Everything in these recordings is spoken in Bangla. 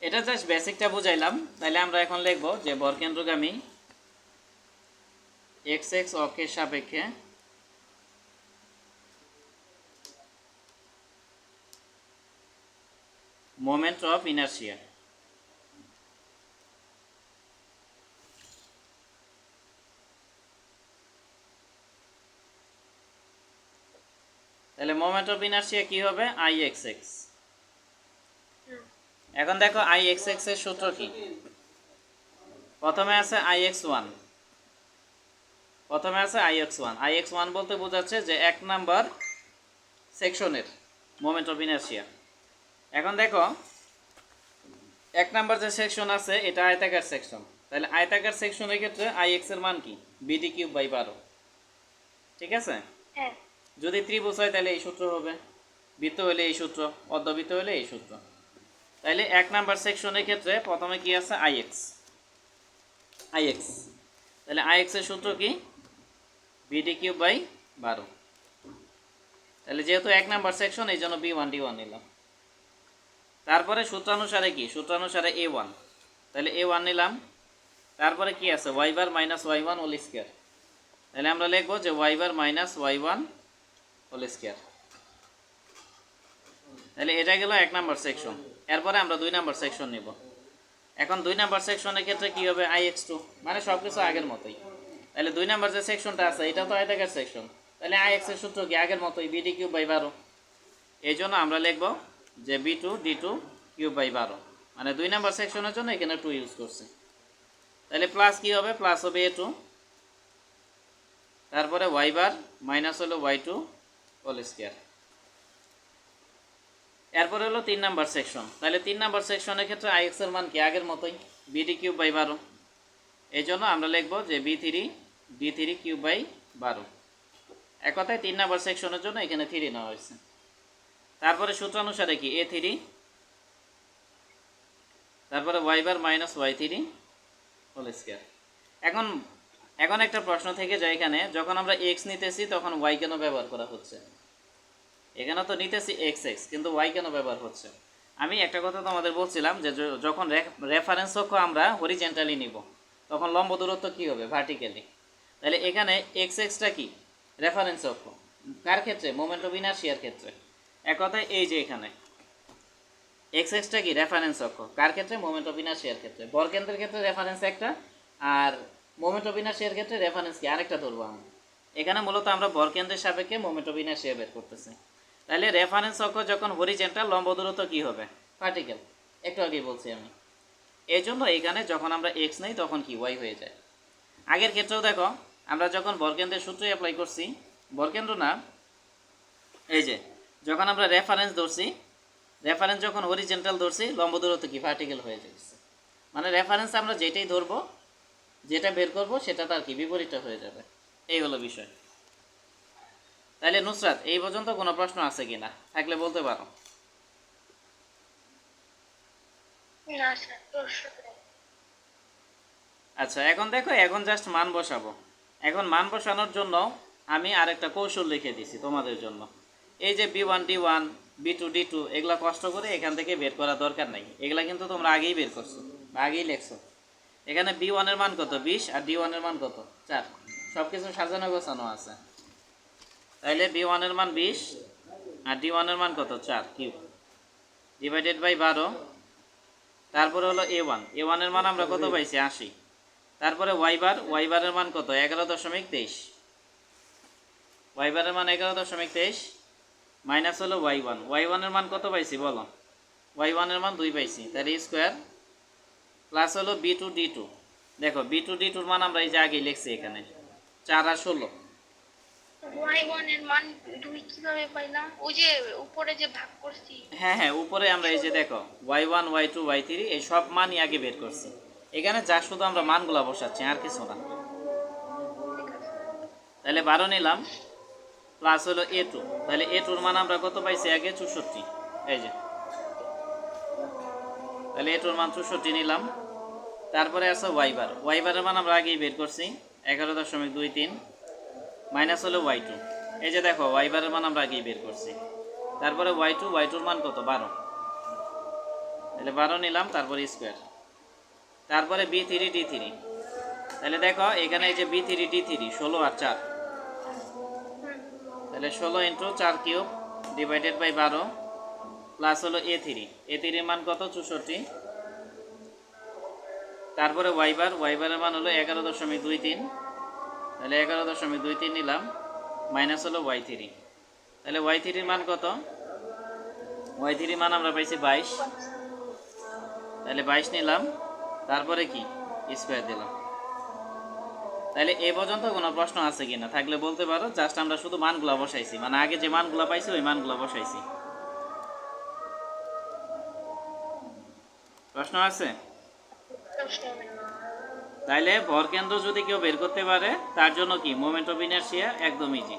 এটা জাস্ট বেসিকটা বুঝাইলাম। তাহলে আমরা এখন লিখব যে বরকেন্দ্রগামী এক্স এক্স অক্ষের সাপেক্ষে মোমেন্ট অফ ইনার্শিয়া। তাহলে মোমেন্ট অফ ইনার্শিয়া কি হবে? I x x. এখন দেখো আই এক্স এক্স এর সূত্র কি? প্রথমে আছে আই এক্স ওয়ান, প্রথমে আছে I x one. I x one বলতে বোঝাচ্ছে যে 1 নাম্বার সেকশনের মোমেন্ট অফ ইনার্শিয়া। এখন দেখো 1 নাম্বার যে সেকশন আছে এটা আয়তাকার সেকশন। তাহলে আয়তাকার সেকশনের ক্ষেত্রে আই এক্স এর মান কি? B d cube by 12। ঠিক আছে? হ্যাঁ। যদি ত্রিভুজ হয় তাহলে এই সূত্র হবে, বৃত্ত হলে এই সূত্র, অর্ধবৃত্ত হলে এই সূত্র। তাহলে 1 নাম্বার সেকশনের ক্ষেত্রে প্রথমে কি আছে? I x. আই এক্স, তাহলে আই এক্স এর সূত্র কি? B d cube by 12। তাহলে যেহেতু 1 নাম্বার সেকশন এই জন্য বি ওয়ান ডি ওয়ান নিলাম। তারপরে সূত্রানুসারে কি? সূত্রানুসারে এ ওয়ান, তাহলে এ ওয়ান নিলাম। তারপরে কি আছে? Y bar minus Y one whole square. তাহলে আমরা লিখবো যে Y bar minus Y one whole square. তাহলে এটা গেল 1 নাম্বার সেকশন। এরপরে আমরা 2 নাম্বার সেকশন নিব। এখন 2 নাম্বার সেকশনের ক্ষেত্রে কি হবে? আই এক্স টু, মানে সব কিছু আগের মতোই। তাহলে 2 নাম্বার যে সেকশনটা আছে এটা তো আয়তাকার সেকশন, তাহলে আই এক্স এর সূত্র কি? আগের মতোই, বিডি কিউব বাই 12। এই জন্য আমরা লিখব যে b two d two cube by 12, মানে 2 নাম্বার সেকশনের জন্য এখানে 2 ইউজ করছি। তাহলে প্লাস কি হবে? প্লাস হবে এ টু, তারপরে ওয়াই বার মাইনাস হলো ওয়াই টু হোল স্কোয়ার। এরপরে হলো 3 নাম্বার সেকশন। তাহলে 3 নাম্বার সেকশনের ক্ষেত্রে আই এক্স এর মান কি? আগের মতোই, বিডি কিউব বাই 12। এই জন্য আমরা লিখব যে b three d three cube by 12। এক কথায় 3 নাম্বার সেকশনের জন্য এখানে 3 নেওয়া হয়েছে। তারপরে সূত্রানুসারে কি? এ থ্রি, তারপরে Y bar minus Y three whole square. এখন এখন একটা প্রশ্ন থেকে যায় এখানে, যখন আমরা এক্স নিতেছি তখন ওয়াই কেন ব্যবহার করা হচ্ছে? এখানে তো নিতেছি এক্স এক্স, কিন্তু ওয়াই কেন ব্যবহার হচ্ছে? আমি একটা কথা তোমাদের বলছিলাম যে যখন রেফারেন্স অক্ষ আমরা হরিজেন্টালি নিব তখন লম্ব দূরত্ব কী হবে? ভার্টিক্যালি। তাহলে এখানে এক্স এক্সটা কি? রেফারেন্স অক্ষ। কার ক্ষেত্রে? মোমেন্ট অফ ইনার্শিয়ার ক্ষেত্রে। এক কথায় এই যে এখানে এক্স এক্সটা কি? রেফারেন্স অক্ষ। কার ক্ষেত্রে? মোমেন্ট অফ ইনার্শিয়ার ক্ষেত্রে। বরকেন্দ্রের ক্ষেত্রে রেফারেন্স একটা, আর মোমেন্ট অফ ইনার্শিয়ার ক্ষেত্রে রেফারেন্স কি? আরেকটা ধরবো আমরা। এখানে মূলত আমরা বরকেন্দ্রের সাপেক্ষে মোমেন্ট অফ ইনার্শিয়া বের করতেছি। তাহলে রেফারেন্স অক্ষ যখন হরিজেন্টাল, লম্ব দূরত্ব কী হবে? ভার্টিক্যাল। একটু আগেই বলছি আমি। এই জন্য এইখানে যখন আমরা এক্স নেই তখন কি? ওয়াই হয়ে যায়। আগের ক্ষেত্রেও দেখো আমরা যখন বরকেন্দ্রের সূত্রই অ্যাপ্লাই করছি, বরকেন্দ্র না, এই যে যখন আমরা রেফারেন্স ধরছি, রেফারেন্স যখন হরিজেন্টাল ধরছি, লম্ব দূরত্ব কি? ভার্টিক্যাল হয়ে যাচ্ছে। মানে রেফারেন্স আমরা যেটাই ধরবো, যেটা বের করব সেটা তার কি? বিপরীতটা হয়ে যাবে। এই হলো বিষয়। তাহলে নুসরাত, এই পর্যন্ত কোনো প্রশ্ন আছে কিনা? থাকলে বলতে পারো। না স্যার, প্রশ্ন নেই। আচ্ছা, এখন দেখো, এখন জাস্ট মান বসাবো। এখন মান বসানোর জন্য আমি আরেকটা কৌশল লিখে দিছি তোমাদের জন্য। এই যে b one d one, b two d two, এগুলা কষ্ট করে এখান থেকে বের করার দরকার নাই। এগুলা কিন্তু তোমরা আগেই বের করছো বা আগেই লেখছো। এখানে বি ওয়ানের মান কত? 20, আর ডি ওয়ানের মান কত? 4। সব কিছু সাজানো গোছানো আছে। তাইলে বি ওয়ানের মান 20 আর ডি ওয়ানের মান কত? 4 কিউব ডিভাইডেড বাই 12। তারপরে হলো এ ওয়ান, এ ওয়ানের মান আমরা কত পাইছি? 80। তারপরে ওয়াই বারের মান কত? 11.23। ওয়াই বারের মান 11.23 মাইনাস হলো ওয়াই ওয়ানের মান কত পাইছি বলো? ওয়াই ওয়ানের মান 2 পাইছি, তার স্কোয়ার, প্লাস হলো বি টু ডি টু। দেখো বি টু ডি টুর মান আমরা এই যে আগেই লিখছি এখানে 4 আর 16। ওয়াই ওয়ান এর মান 2 কিভাবে পাইলাম? ওই যে উপরে যে ভাগ করছি। হ্যাঁ হ্যাঁ, উপরে আমরা এই যে দেখো y one y two y three এই সব মানই আগে বের করছি। এখানে যা শুধু আমরা মানগুলো বসাচ্ছি, আর কিছু না। ঠিক আছে। তাহলে 12 নিলাম, প্লাস হলো এ টু। তাহলে এ টুর মান আমরা কত পাইছি? আগে 64। এই যে, তাহলে এ টুর মান 64 নিলাম। তারপরে আছে ওয়াই বারের মান আমরা আগেই বের করছি 11.23 মাইনাস হলো ওয়াই টু। এই যে দেখো ওয়াই বারের মান আমরা আগেই বের করছি। তারপরে ওয়াই টুর মান কত? 12। তাহলে 12 নিলাম, তারপরে স্কোয়ার, তারপরে B3D3। তাহলে দেখো এখানে এই যে B3D3 16 আর 4, তাহলে 16 into 4 cube divided by 12 plus হলো A3 মান কত 64, তারপরে ওয়াই বারের মান হলো 11.23, তাহলে 11.23 নিলাম, মাইনাস হলো Y3, তাহলে Y3 মান কত, Y3 মান আমরা পাইছি 22, তাহলে 22 নিলাম, তারপরে কি স্কোয়ার দিলাম। তাহলে এ পর্যন্ত কোনো প্রশ্ন আছে কিনা, থাকলে বলতে পারো। জাস্ট আমরা শুধু মানগুলা বসাইছি, মানে আগে যে মানগুলা পাইছি ওই মানগুলা বসাইছি। প্রশ্ন আছে? তাইলে ভরকেন্দ্র যদি কেউ বের করতে পারে তার জন্য কি মোমেন্ট অফ ইনারশিয়া একদম ইজি।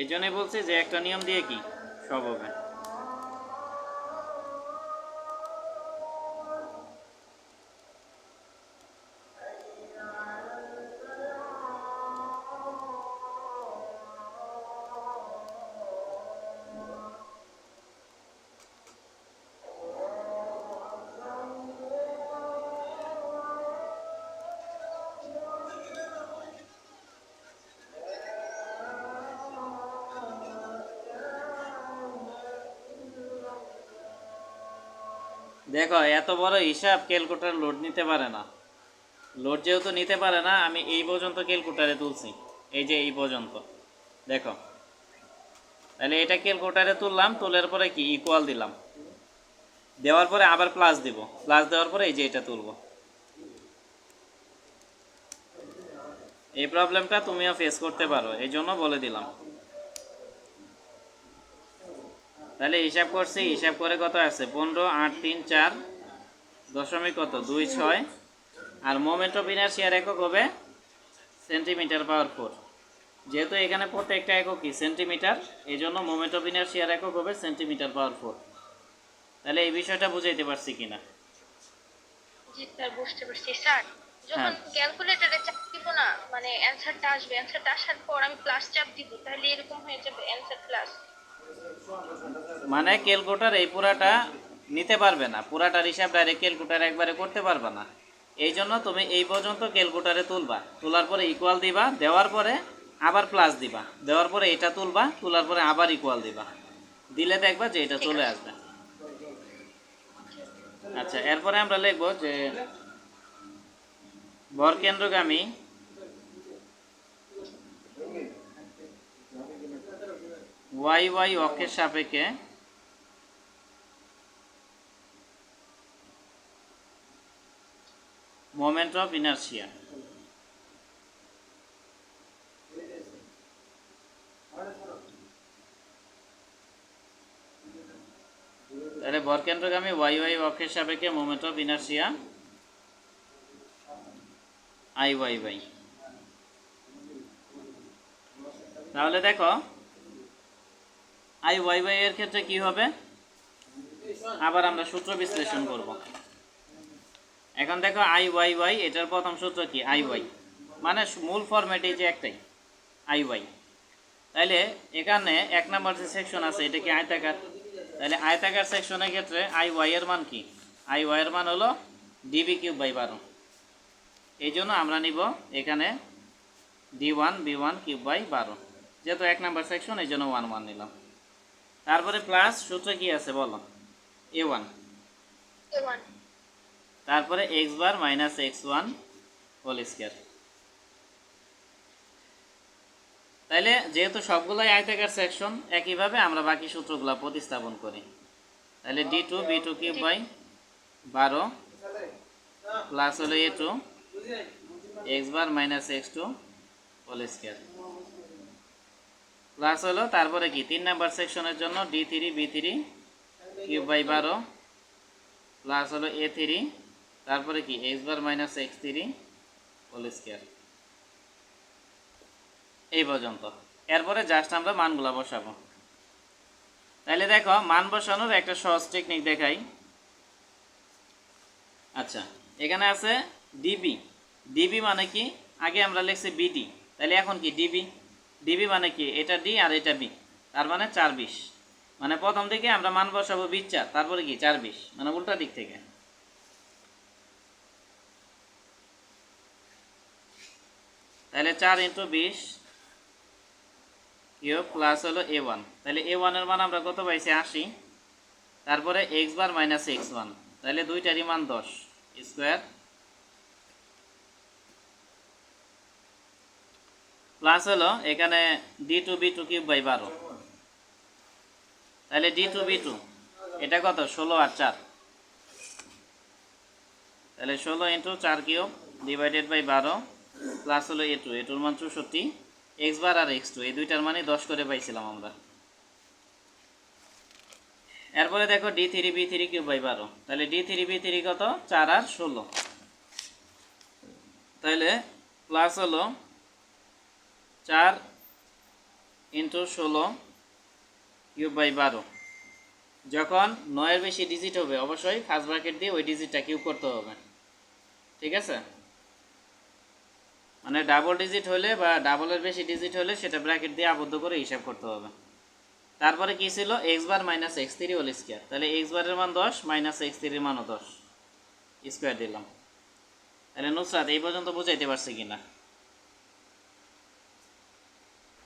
এই জন্যই বলছি যে একটা নিয়ম দিয়ে কি সব হবে। দেখো এত বড় হিসাব ক্যালকুলেটর লোড নিতে পারে না। লোড যেহেতু নিতে পারে না, আমি এই পর্যন্ত ক্যালকুলেটরে তুলছি, এই যে এই পর্যন্ত দেখো। তাহলে এটা ক্যালকুলেটরে তুললাম, তোলার পরে কি ইকুয়াল দিলাম, দেওয়ার পরে আবার প্লাস দিব, প্লাস দেওয়ার পরে এই যে এটা তুলব। এই প্রবলেমটা তুমিও ফেস করতে পারো, এই জন্য বলে দিলাম। তাহলে হিসাব করছি, হিসাব করে কত আছে 15, 8, 3, 4 দশমিক কত 2, 6, আর মোমেন্ট অফ ইনারশিয়ার একক হবে সেন্টিমিটার পাওয়ার 4। যেহেতু এখানে প্রত্যেকটা একক কি সেন্টিমিটার, এই জন্য মোমেন্ট অফ ইনারশিয়ার একক হবে সেন্টিমিটার পাওয়ার 4। তাহলে এই বিষয়টা বুঝাইতে পারছি কিনা? জি স্যার, বুঝতে পারছি স্যার। যখন ক্যালকুলেটরে চাপ দিব না, মানে অ্যানসারটা আসবে, অ্যানসারটা আসার পর আমি প্লাস চাপ দিব, তাহলে এরকম হয়ে যাবে অ্যানসার প্লাস। মানে ক্যালকুলেটর এই পুরাটা নিতে পারবে না, পুরাটার হিসাব ডাইরেক্ট ক্যালকুলেটর একবারে করতে পারবে না। এই জন্য তুমি এই পর্যন্ত ক্যালকুলেটরে তুলবা, তোলার পরে ইকুয়াল দিবা, দেওয়ার পরে আবার প্লাস দিবা, দেওয়ার পরে এটা তুলবা, তোলার পরে আবার ইকুয়াল দিবা, দিলে দেখবা যে এটা চলে আসবে। আচ্ছা, এরপরে আমরা লিখব যে ভরকেন্দ্রগামী YY অক্ষের সাপেক্ষে মোমেন্ট অফ ইনারশিয়া। তাহলে ভরকেন্দ্রগামী YY অক্ষের সাপেক্ষে মোমেন্ট অফ ইনারশিয়া IYY। তাহলে দেখো IYY এর ক্ষেত্রে কি হবে, আবার আমরা সূত্র বিশ্লেষণ করব। এখন দেখো IYY, এটার প্রথম সূত্র কি IY, মানে মূল ফরম্যাটে যে একটাই IY। তাইলে এখানে 1 নম্বর যে সেকশন আছে এটা কি আয়তাকার, তাহলে আয়তাকার সেকশনের ক্ষেত্রে IY এর মান কি, IY এর মান হলো DB³/12। এই জন্য আমরা নিব এখানে D1B1³/12, যেহেতু 1 নম্বর সেকশন এই জন্য 1 1 নিলাম। তারপরে প্লাস সূত্র কি আছে বলো, A1, তারপরে x bar minus x1 whole square. তাইলে যেহেতু সবগুলাই আয়তাকার সেকশন, একইভাবে আমরা বাকি সূত্রগুলো প্রতিস্থাপন করি। তাহলে D2B2³/12 প্লাস হলো A2 x bar minus x2 whole square, plus হলো তারপরে কি 3 নাম্বার সেকশনের জন্য D3B3³/12 প্লাস হলো A3, তারপরে কি x bar minus x3 whole square. এই পর্যন্ত। এরপরে জাস্ট আমরা মানগুলো বসাবো। তাহলে দেখো মান বসানোর একটা সহজ টেকনিক দেখাই। আচ্ছা, এখানে আছে ডিবি, ডিবি মানে কি, আগে আমরা লিখছি বিডি, তাহলে এখন কি ডিবি, ডিবি মানে কি এটা ডি আর এটা বি, তার মানে 4 20। মানে প্রথম দিকে আমরা মান বসাবো 20 তারপরে কি 4 20 মানে উল্টা দিক থেকে। তাহলে 4 × 20 কিউব প্লাস হলো a1, তাহলে a1 এর মান আমরা কত পাইছি 80, তারপরে x বার মাইনাস x1, তাহলে দুইটারই মান 10 স্কোয়ার প্লাস হলো এখানে d2b2 কিউব বাই 12, তাহলে d2b2 এটা কত 16 আর 4, তাহলে 16 × 4 কিউব ডিভাইডেড বাই 12 প্লাস হলো এটুর মান 64, x বার আর x2 এই দুইটার মানে 10 করে পাইছিলাম আমরা। এরপরে দেখো d3b3 কিউব বাই 12, তাহলে d3b3 কত 4 আর 16, তাহলে প্লাস হলো 4 × 16 কিউব বাই 12, যখন 9 এর বেশি ডিজিট হবে অবশ্যই ফার্স্ট ব্র্যাকেট দিয়ে ওই ডিজিটটা কিউব করতে হবে, ঠিক আছে? মানে ডাবল ডিজিট হলে বা ডাবলের বেশি ডিজিট হলে সেটা ব্র্যাকেট দিয়ে আবদ্ধ করে হিসাব করতে হবে। তারপরে কি ছিল x bar minus x3 whole square, তাহলে x বারের মান 10 মাইনাস x3 এর মানও 10 স্কয়ার দিলাম। তাহলে নুসরাত এই পর্যন্ত বুঝাইতে পারছি কিনা?